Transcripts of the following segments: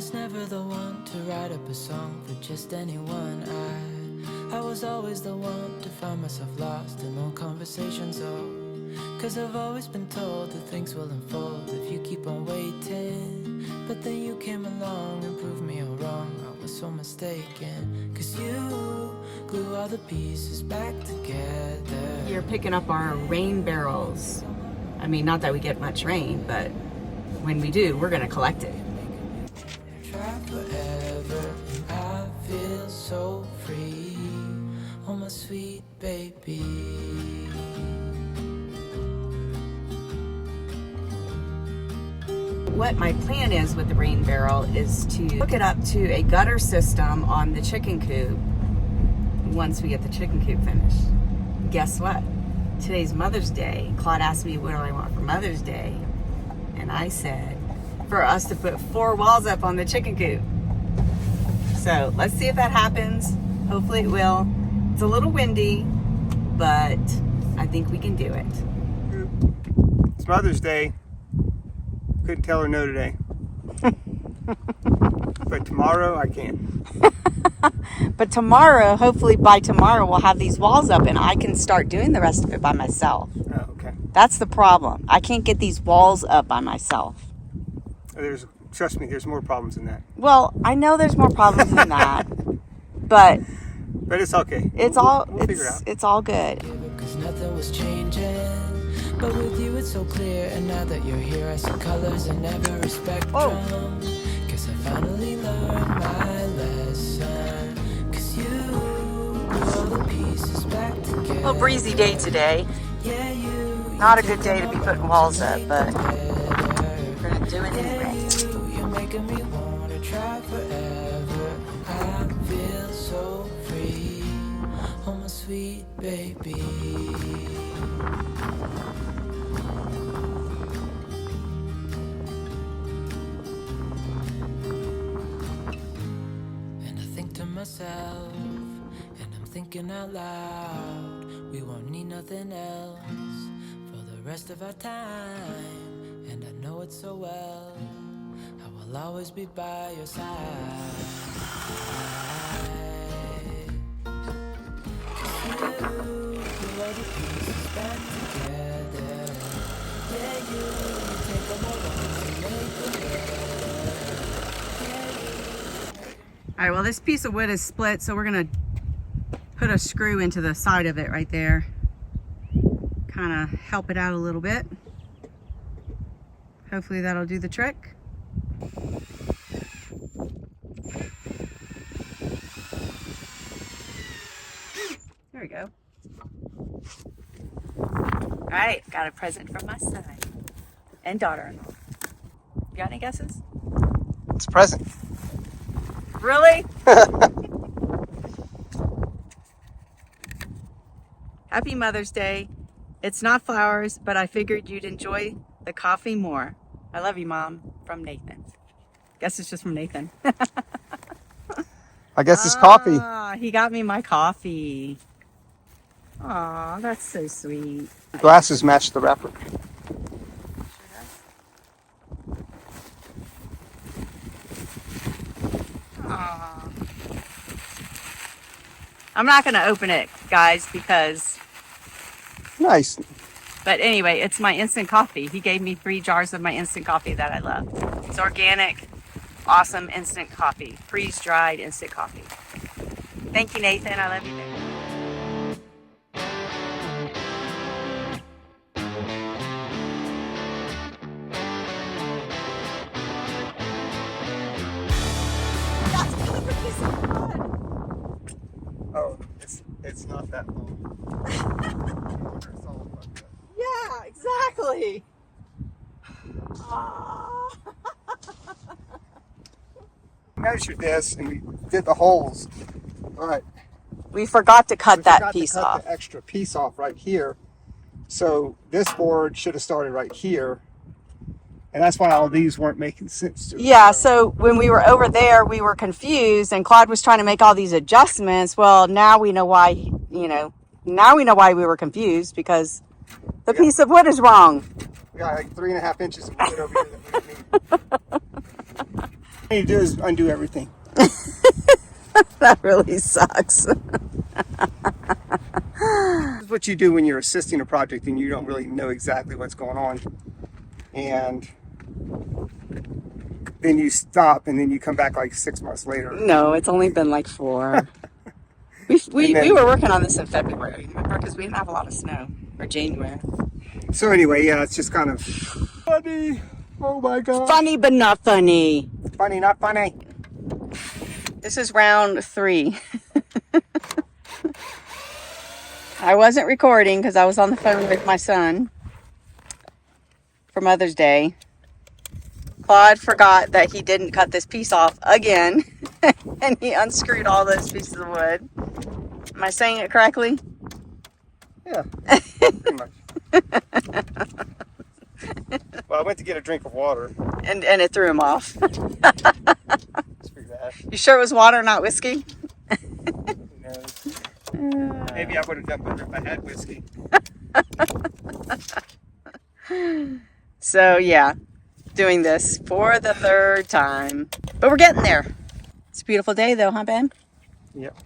was never the one to write up a song for just anyone. I was always the one to find myself lost in long conversations. Oh, 'cause I've always been told that things will unfold if you keep on waiting. But then you came along and proved me all wrong. I was so mistaken, 'cause you glue all the pieces back together. You're picking up our rain barrels. I mean, not that we get much rain, but when we do, we're gonna collect it. Try forever, and I feel so free. Oh, my sweet baby. What my plan is with the rain barrel is to hook it up to a gutter system on the chicken coop once we get the chicken coop finished. Guess what? Today's Mother's Day. Claude asked me what do I want for Mother's Day, and I said for us to put 4 walls up on the chicken coop. So let's see if that happens. Hopefully it will. It's a little windy, but I think we can do it. It's Mother's Day. Couldn't tell her no today. But tomorrow I can. But tomorrow, hopefully by tomorrow, we'll have these walls up and I can start doing the rest of it by myself. Oh, okay. That's the problem. I can't get these walls up by myself. Trust me, there's more problems than that. Well, I know there's more problems than that, but it's okay. We'll figure it out. It's all good. 'Cause nothing was changing, but with you it's so clear. And now that you're here, I see colors in every spectrum. Guess I finally learned my lesson. 'Cause you put all the pieces back together. A little breezy day today. Yeah, you Not a good day to be putting walls up, but we're gonna do it anyway. You're making me wanna try forever. I feel so free. Oh, my sweet baby. And I think to myself, and I'm thinking out loud, we won't need nothing else for the rest of our time. And I know it so well, I will always be by your side. You put all the pieces back together. Yeah, you take them all and make them better. All right, well, this piece of wood is split, so we're gonna put a screw into the side of it right there. Kind of help it out a little bit. Hopefully that'll do the trick. There we go. All right, got a present from my son and daughter-in-law. You got any guesses? It's a present. Really? Happy Mother's Day. It's not flowers, but I figured you'd enjoy the coffee more. I love you, Mom. From Nathan. Guess it's just from Nathan. I guess it's coffee. He got me my coffee. Aw, that's so sweet. Glasses match the wrapper. Aw. I'm not going to open it, guys, because... Nice. But anyway, it's my instant coffee. He gave me 3 jars of my instant coffee that I love. It's organic, awesome instant coffee. Freeze-dried instant coffee. Thank you, Nathan. I love you, Nathan. Oh, it's not that long. Yeah, exactly. Measured this and we did the holes. All right. We forgot to cut that piece to cut off. the extra piece off right here. So this board should have started right here. And that's why all these weren't making sense to us. Yeah, so when we were over there, we were confused, and Claude was trying to make all these adjustments. Well, now we know why, now we know why we were confused, because the piece of wood is wrong. We got like 3.5 inches of wood over here that we didn't need. All you do is undo everything. That really sucks. This is what you do when you're assisting a project and you don't really know exactly what's going on. And then you stop and then you come back like 6 months later. No, it's only been like 4. We were working on this in February, remember? Because we didn't have a lot of snow. Or January. So anyway, yeah, it's just kind of funny. Oh my God. Funny, but not funny. Funny, not funny. This is round 3. I wasn't recording because I was on the phone with my son for Mother's Day. Claude forgot that he didn't cut this piece off again, and he unscrewed all those pieces of wood. Am I saying it correctly? Yeah, pretty much. Well, I went to get a drink of water. And it threw him off. It's pretty bad. You sure it was water, not whiskey? Who knows? Maybe I would have done better if I had whiskey. So, yeah. Doing this for the 3rd time. But we're getting there. It's a beautiful day though, huh, Ben? Yep.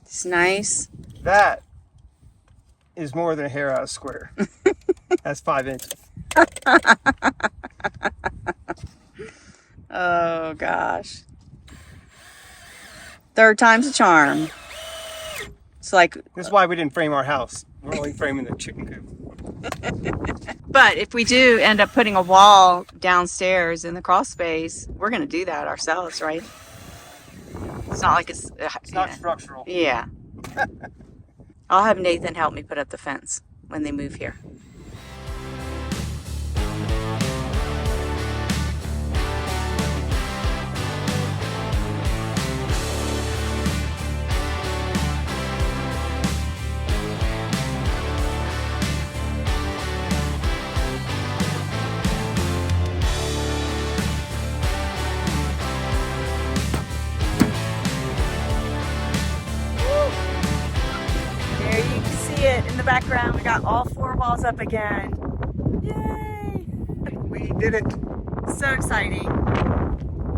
It's nice. That is more than a hair out of square. That's 5 inches. Oh, gosh. 3rd time's a charm. It's like... This is why we didn't frame our house. We're only framing the chicken coop. But if we do end up putting a wall downstairs in the crawl space, we're going to do that ourselves, right? It's not like it's not structural. Yeah. I'll have Nathan help me put up the fence when they move here. In the background, we got all 4 walls up again. Yay! We did it. So exciting.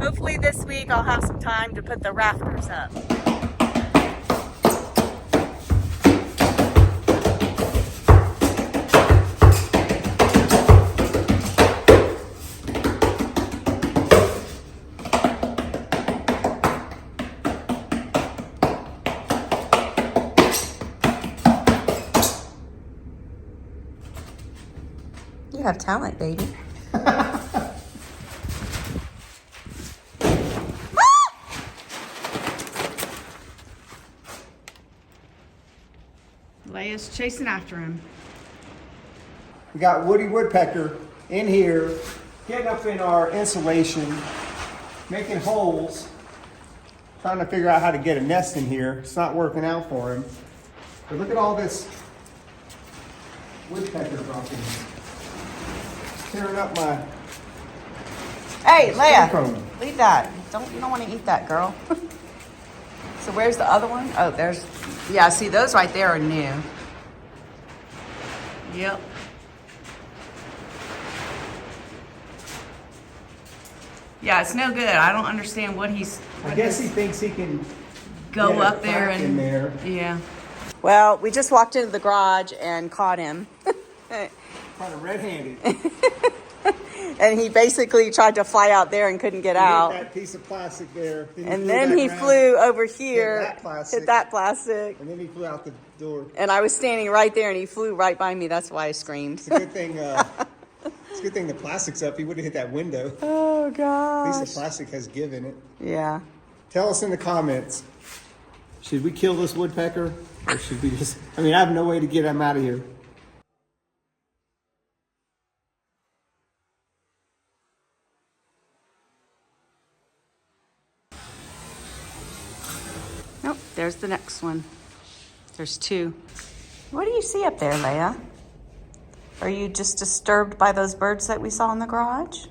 Hopefully this week I'll have some time to put the rafters up. You have talent, baby. Leia's chasing after him. We got Woody Woodpecker in here, getting up in our insulation, making holes, trying to figure out how to get a nest in here. It's not working out for him. But look at all this woodpecker dropping. Tearing up my... Hey, Leia, chrome. leave that. You don't want to eat that, girl. So where's the other one? Oh, there's... Yeah, see, those right there are new. Yep. Yeah, it's no good. I don't understand what he's... I guess he thinks he can go get a up there crack and... in there. Yeah. Well, we just walked into the garage and caught him. Kind of red-handed. And he basically tried to fly out there and couldn't get out. Hit that piece of plastic there. And then he flew over here, hit that plastic, plastic. and then he flew out the door. And I was standing right there, and he flew right by me. That's why I screamed. It's a good thing. It's a good thing the plastic's up. He would have hit that window. Oh, gosh. At least the plastic has given it. Yeah. Tell us in the comments. Should we kill this woodpecker, or should we just? I mean, I have no way to get him out of here. Nope, there's the next one. There's 2. What do you see up there, Leia? Are you just disturbed by those birds that we saw in the garage?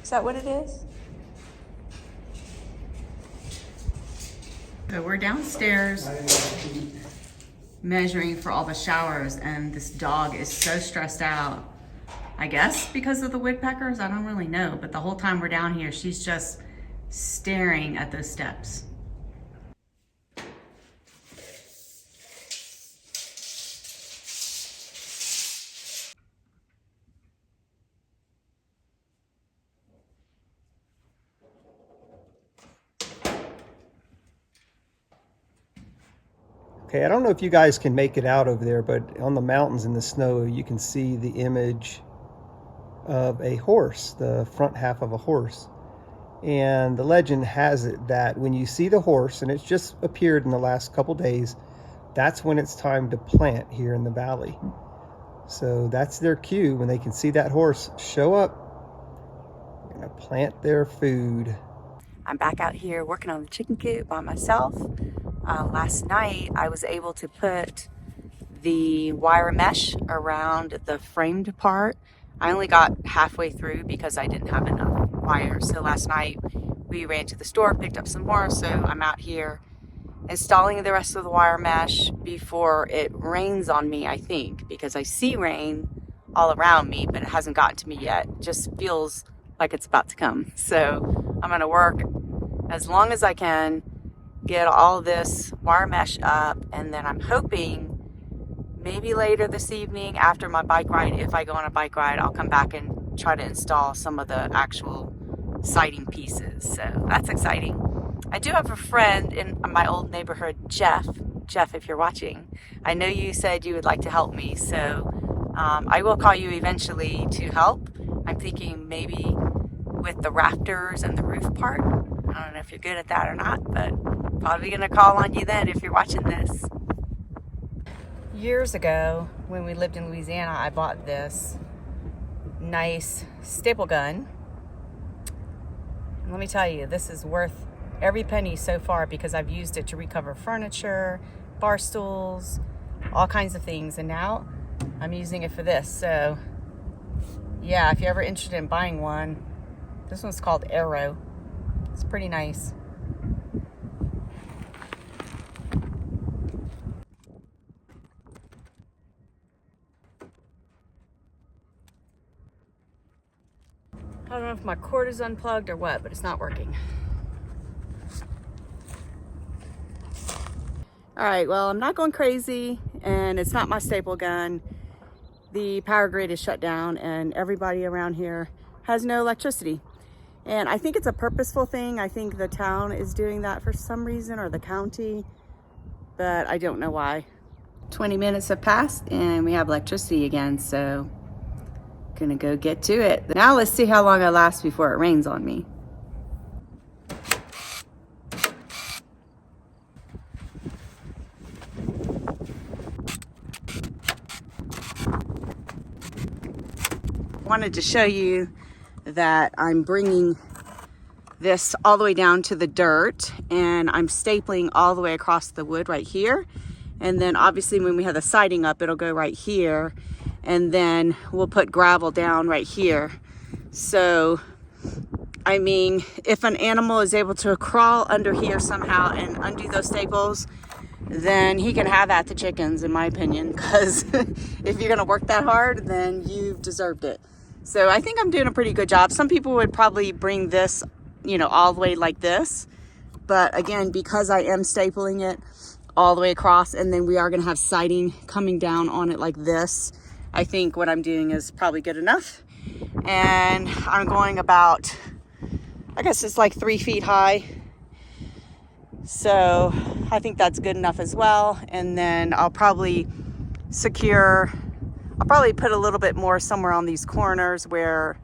Is that what it is? So we're downstairs measuring for all the showers, and this dog is so stressed out I guess because of the woodpeckers, I don't really know. But the whole time we're down here, she's just staring at those steps. Okay, I don't know if you guys can make it out over there, but on the mountains in the snow, you can see the image of a horse, the front half of a horse. And the legend has it that when you see the horse, and it's just appeared in the last couple days, that's when it's time to plant here in the valley. So that's their cue. When they can see that horse show up, they're gonna plant their food. I'm back out here working on the chicken coop by myself. Last night I was able to put the wire mesh around the framed part. I only got halfway through because I didn't have enough wire. So last night we ran to the store, picked up some more. So I'm out here installing the rest of the wire mesh before it rains on me, I think, because I see rain all around me, but it hasn't gotten to me yet. It just feels like it's about to come. So I'm gonna work as long as I can, get all this wire mesh up, and then I'm hoping maybe later this evening after my bike ride, if I go on a bike ride, I'll come back and try to install some of the actual siding pieces. So that's exciting. I do have a friend in my old neighborhood, Jeff. Jeff, if you're watching, I know you said you would like to help me, so I will call you eventually to help. I'm thinking maybe with the rafters and the roof part. I don't know if you're good at that or not, but probably gonna call on you then if you're watching this. Years ago, when we lived in Louisiana, I bought this nice staple gun. And let me tell you, this is worth every penny so far because I've used it to recover furniture, bar stools, all kinds of things. And now I'm using it for this. So yeah, if you're ever interested in buying one, this one's called Arrow. It's pretty nice. I don't know if my cord is unplugged or what, but it's not working. All right, well, I'm not going crazy, and it's not my staple gun. The power grid is shut down, and everybody around here has no electricity. And I think it's a purposeful thing. I think the town is doing that for some reason, or the county, but I don't know why. 20 minutes have passed, and we have electricity again, so gonna go get to it. Now let's see how long I last before it rains on me. Wanted to show you that I'm bringing this all the way down to the dirt, and I'm stapling all the way across the wood right here. And then obviously when we have the siding up, it'll go right here, and then we'll put gravel down right here. So I mean, if an animal is able to crawl under here somehow and undo those staples, then he can have at the chickens, in my opinion, because if you're gonna work that hard, then you've deserved it. So I think I'm doing a pretty good job. Some people would probably bring this, you know, all the way like this. But again, because I am stapling it all the way across, and then we are gonna have siding coming down on it like this, I think what I'm doing is probably good enough. And I'm going about, I guess it's like 3 feet high. So I think that's good enough as well. And then I'll probably put a little bit more somewhere on these corners where,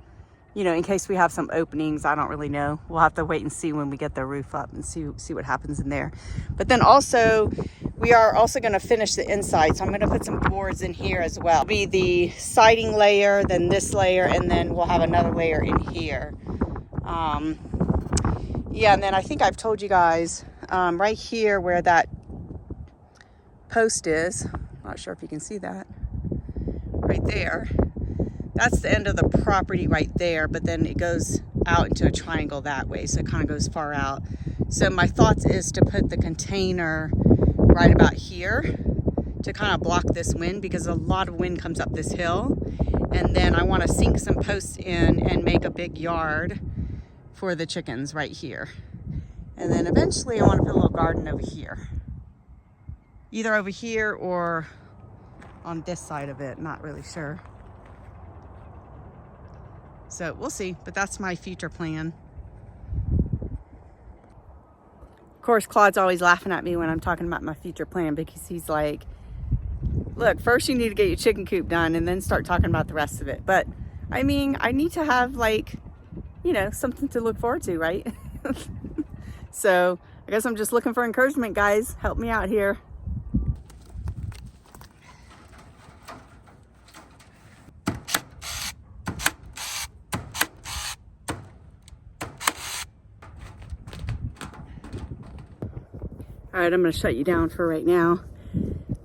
you know, in case we have some openings. I don't really know. We'll have to wait and see when we get the roof up and see what happens in there. But then also, we are also going to finish the inside. So I'm going to put some boards in here as well. It'll be the siding layer, then this layer, and then we'll have another layer in here. Yeah, and then I think I've told you guys right here where that post is. Not sure if you can see that. Right there. That's the end of the property right there, but then it goes out into a triangle that way, so it kind of goes far out. So my thoughts is to put the container right about here to kind of block this wind, because a lot of wind comes up this hill, And then I want to sink some posts in and make a big yard for the chickens right here. And then eventually I want to put a little garden over here. Either over here or on this side of it, not really sure. So we'll see, but that's my future plan. Of course, Claude's always laughing at me when I'm talking about my future plan because he's like, look, first you need to get your chicken coop done and then start talking about the rest of it. But I mean, I need to have like, you know, something to look forward to, right? So I guess I'm just looking for encouragement, guys. Help me out here. All right, I'm going to shut you down for right now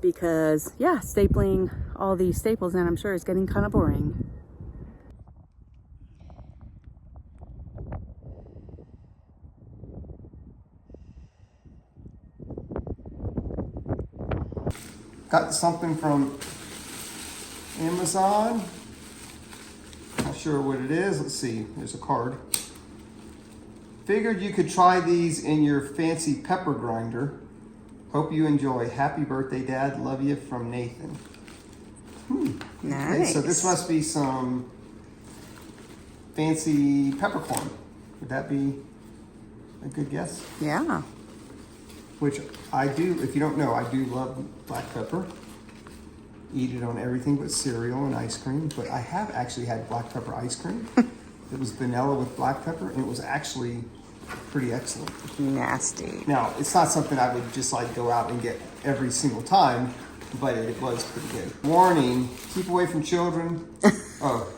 because, yeah, stapling all these staples in, I'm sure, is getting kind of boring. Got something from Amazon. Not sure what it is. Let's see. There's a card. Figured you could try these in your fancy pepper grinder. Hope you enjoy. Happy birthday, Dad. Love you, from Nathan. Nice. Okay, so this must be some fancy peppercorn. Would that be a good guess? Yeah. Which I do, if you don't know, I do love black pepper. Eat it on everything but cereal and ice cream. But I have actually had black pepper ice cream. It was vanilla with black pepper, and it was actually pretty excellent. Nasty. Now, it's not something I would just like go out and get every single time, but it was pretty good. Warning, keep away from children. Oh.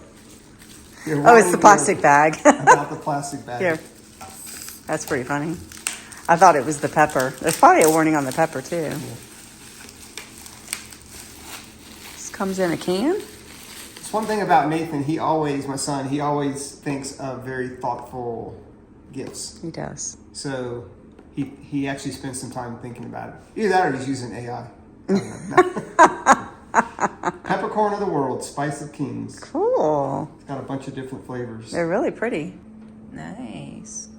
Here, Oh, it's the plastic bag. About the plastic bag. Here. That's pretty funny. I thought it was the pepper. There's probably a warning on the pepper too. Yeah. This comes in a can? It's one thing about Nathan, my son, he always thinks of very thoughtful gifts. He does. So he actually spends some time thinking about it. Either that or he's using AI. Peppercorn of the world, spice of kings. Cool. It's got a bunch of different flavors. They're really pretty. Nice.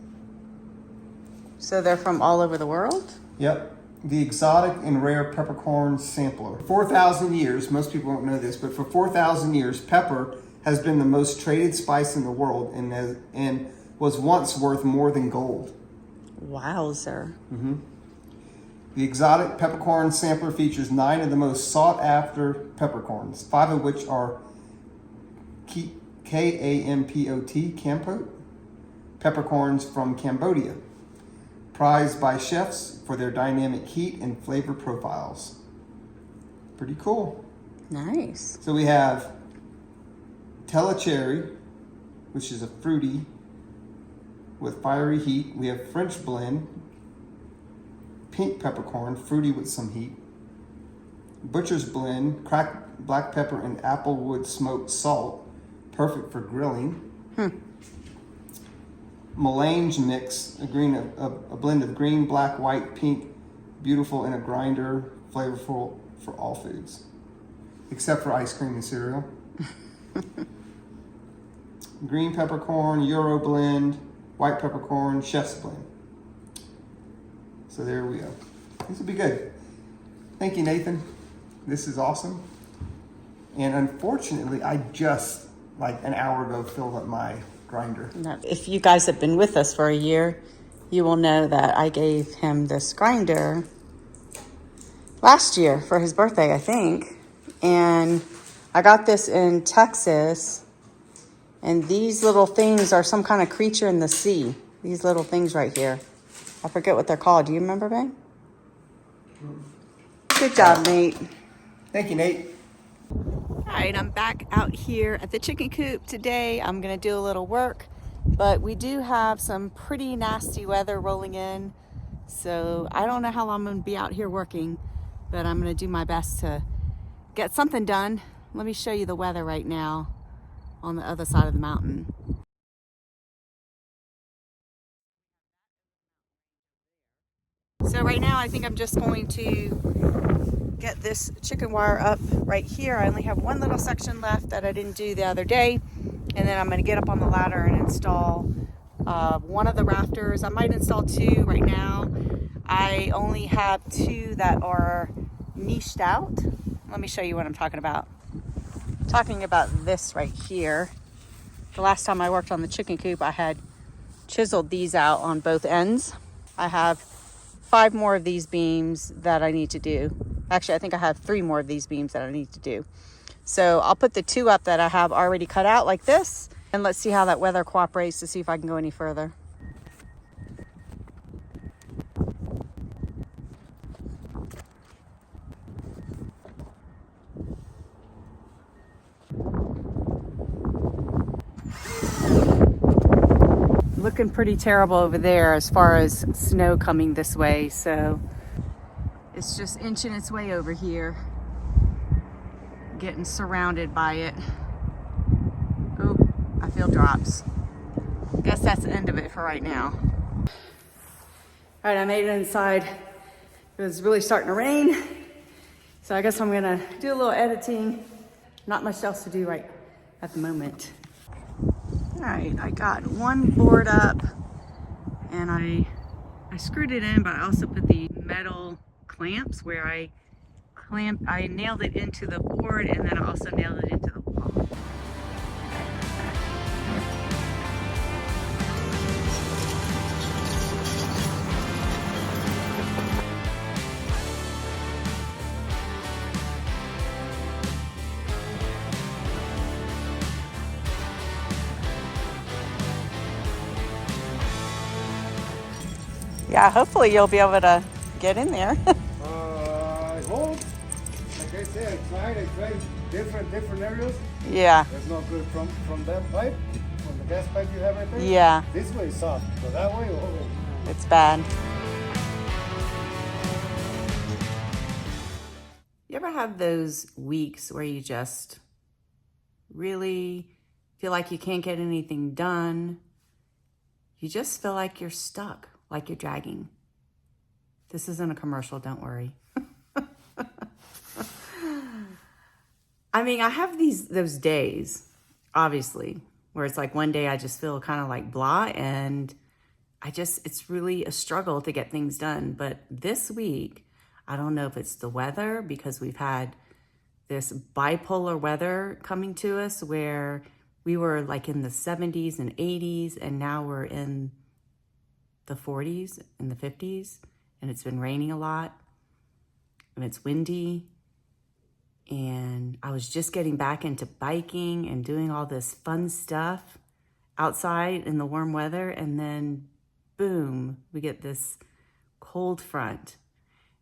So they're from all over the world? Yep. The exotic and rare peppercorn sampler. 4,000 years, most people don't know this, but for 4,000 years, pepper has been the most traded spice in the world and was once worth more than gold. Wowzer. Mm-hmm. The exotic peppercorn sampler features 9 of the most sought-after peppercorns, 5 of which are Kampot, peppercorns from Cambodia, prized by chefs for their dynamic heat and flavor profiles. Pretty cool. Nice. So we have Telecherry, which is a fruity with fiery heat. We have French blend, pink peppercorn, fruity with some heat. Butcher's blend, cracked black pepper and applewood smoked salt, perfect for grilling. Melange mix, a blend of green, black, white, pink, beautiful in a grinder, flavorful for all foods, except for ice cream and cereal. Green peppercorn, Euro blend, white peppercorn, chef's blend. So there we go. This will be good. Thank you, Nathan. This is awesome. And unfortunately, I just like an hour ago filled up my grinder. If you guys have been with us for a year, you will know that I gave him this grinder last year for his birthday, I think. And I got this in Texas. And these little things are some kind of creature in the sea. These little things right here. I forget what they're called. Do you remember, babe? Good job, Nate. Thank you, Nate. All right, I'm back out here at the chicken coop today. I'm gonna do a little work, but we do have some pretty nasty weather rolling in. So I don't know how long I'm gonna be out here working, but I'm gonna do my best to get something done. Let me show you the weather right now on the other side of the mountain. So right now I think I'm just going to get this chicken wire up right here. I only have one little section left that I didn't do the other day. And then I'm going to get up on the ladder and install one of the rafters. I might install two right now. I only have two that are niched out. Let me show you what I'm talking about. I'm talking about this right here. The last time I worked on the chicken coop, I had chiseled these out on both ends. I have 5 more of these beams that I need to do. Actually, I think I have 3 more of these beams that I need to do. So I'll put the 2 up that I have already cut out like this, and let's see how that weather cooperates to see if I can go any further. Looking pretty terrible over there as far as snow coming this way, so it's just inching its way over here, getting surrounded by it. Oh, I feel drops. Guess that's the end of it for right now. All right, I made it inside. It was really starting to rain, so I guess I'm gonna do a little editing. Not much else to do right at the moment. All right, I got one board up and I screwed it in, but I also put the metal clamps where I nailed it into the board, and then I also nailed it into the wall. Yeah, hopefully you'll be able to get in there. I hope. Like I said, I tried different areas. Yeah. That's not good from that pipe, from the gas pipe you have right there. Yeah. This way is soft, but that way, oh. It's bad. You ever have those weeks where you just really feel like you can't get anything done? You just feel like you're stuck, like you're dragging. This isn't a commercial, don't worry. I mean, I have those days, obviously, where it's like one day I just feel kind of like blah, and it's really a struggle to get things done. But this week, I don't know if it's the weather, because we've had this bipolar weather coming to us where we were like in the 70s and 80s, and now we're in the 40s and the 50s, and it's been raining a lot, and it's windy. And I was just getting back into biking and doing all this fun stuff outside in the warm weather, and then boom, we get this cold front,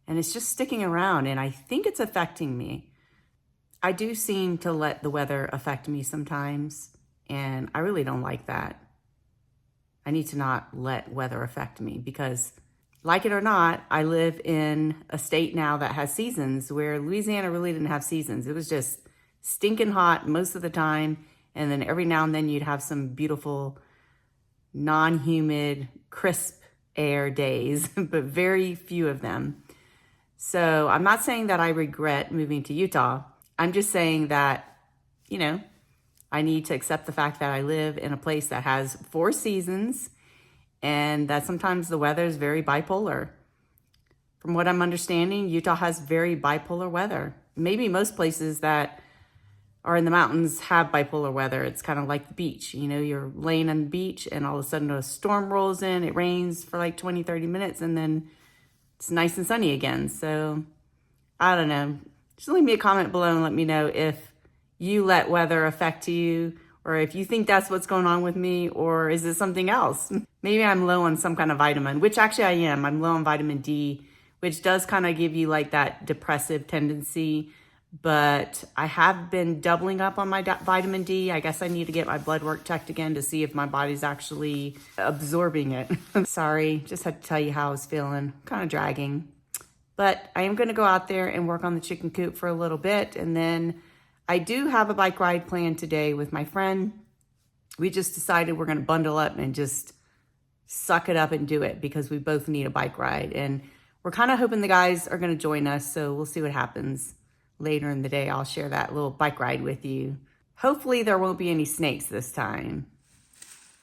and it's just sticking around, and I think it's affecting me. I do seem to let the weather affect me sometimes, and I really don't like that. I need to not let weather affect me, because like it or not, I live in a state now that has seasons, where Louisiana really didn't have seasons. It was just stinking hot most of the time, and then every now and then you'd have some beautiful, non-humid, crisp air days, but very few of them. So I'm not saying that I regret moving to Utah. I'm just saying that, you know, I need to accept the fact that I live in a place that has 4 seasons, and that sometimes the weather is very bipolar. From what I'm understanding, Utah has very bipolar weather. Maybe most places that are in the mountains have bipolar weather. It's kind of like the beach. You know, you're laying on the beach and all of a sudden a storm rolls in, it rains for like 20, 30 minutes, and then it's nice and sunny again. So I don't know. Just leave me a comment below and let me know if you let weather affect you, or if you think that's what's going on with me, or is it something else? Maybe I'm low on some kind of vitamin, which actually I am. I'm low on vitamin D, which does kind of give you like that depressive tendency. But I have been doubling up on my vitamin D. I guess I need to get my blood work checked again to see if my body's actually absorbing it. Sorry, just had to tell you how I was feeling. Kind of dragging. But I am going to go out there and work on the chicken coop for a little bit, and then I do have a bike ride planned today with my friend. We just decided we're going to bundle up and just suck it up and do it, because we both need a bike ride. And we're kind of hoping the guys are going to join us, so we'll see what happens later in the day. I'll share that little bike ride with you. Hopefully there won't be any snakes this time.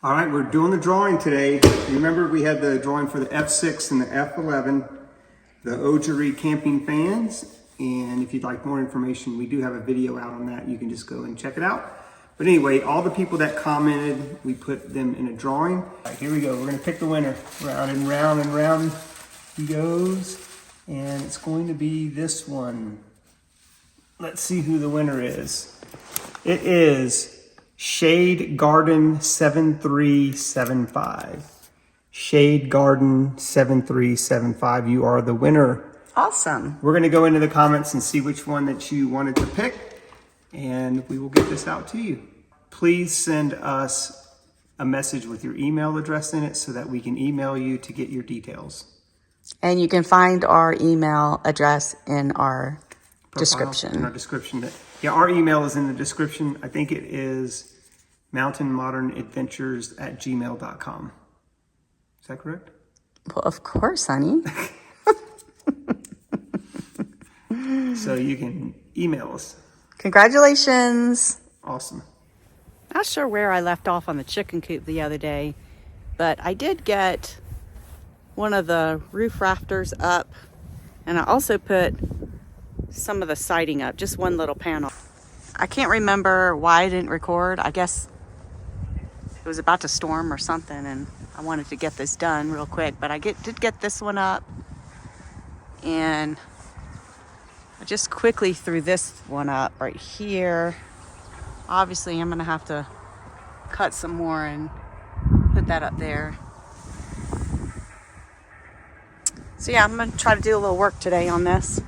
All right, we're doing the drawing today. Remember, we had the drawing for the F6 and the F11, the Ogery camping fans. And if you'd like more information, we do have a video out on that. You can just go and check it out. But anyway, all the people that commented, we put them in a drawing. All right, here we go. We're gonna pick the winner. Round and round and round he goes. And it's going to be this one. Let's see who the winner is. It is Shade Garden 7375. Shade Garden 7375. You are the winner. Awesome. We're going to go into the comments and see which one that you wanted to pick, and we will get this out to you. Please send us a message with your email address in it so that we can email you to get your details. And you can find our email address in our description. In our description. Yeah, our email is in the description. I think it is mountainmodernadventures@gmail.com. Is that correct? Well, of course, honey. So you can email us. Congratulations. Awesome. Not sure where I left off on the chicken coop the other day, but I did get one of the roof rafters up, and I also put some of the siding up, just one little panel. I can't remember why I didn't record. I guess it was about to storm or something, and I wanted to get this done real quick, but I did get this one up, and I just quickly threw this one up right here. Obviously, I'm gonna have to cut some more and put that up there. So yeah, I'm gonna try to do a little work today on this.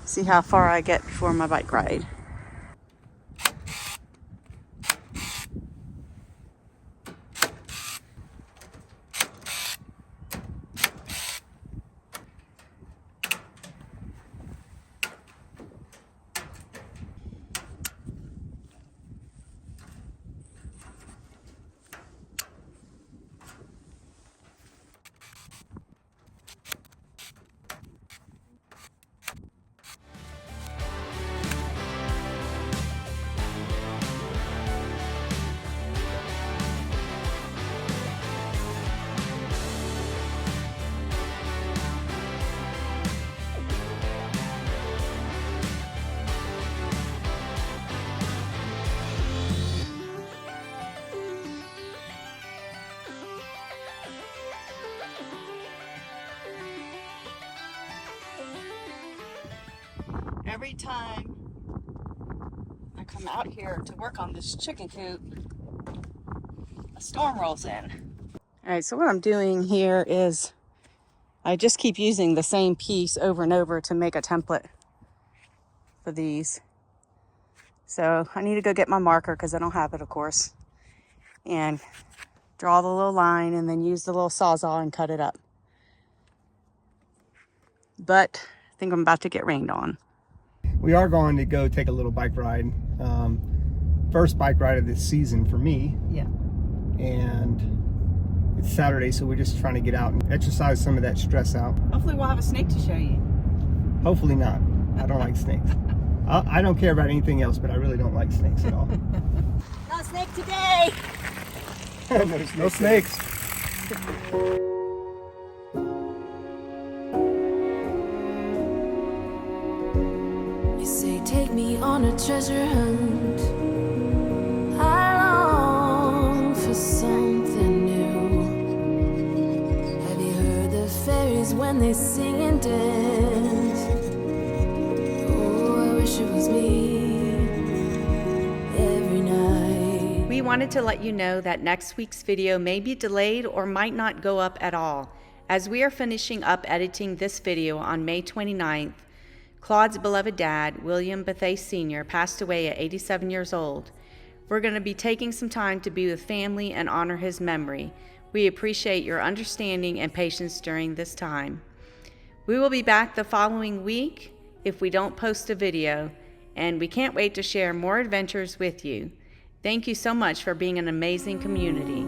See how far I get before my bike ride. Every time I come out here to work on this chicken coop, a storm rolls in. All right, so what I'm doing here is I just keep using the same piece over and over to make a template for these. So I need to go get my marker because I don't have it, of course, and draw the little line and then use the little Sawzall and cut it up. But I think I'm about to get rained on. We are going to go take a little bike ride. First bike ride of this season for me. Yeah. And it's Saturday, so we're just trying to get out and exercise some of that stress out. Hopefully we'll have a snake to show you. Hopefully not. I don't like snakes. I don't care about anything else, but I really don't like snakes at all. No snake today. There's no snakes. You say take me on a treasure hunt. I long for something new. Have you heard the fairies when they sing and dance? Oh, I wish it was me every night. We wanted to let you know that next week's video may be delayed or might not go up at all. As we are finishing up editing this video on May 29th, Claude's beloved dad, William Bethay Sr., passed away at 87 years old. We're going to be taking some time to be with family and honor his memory. We appreciate your understanding and patience during this time. We will be back the following week if we don't post a video, and we can't wait to share more adventures with you. Thank you so much for being an amazing community.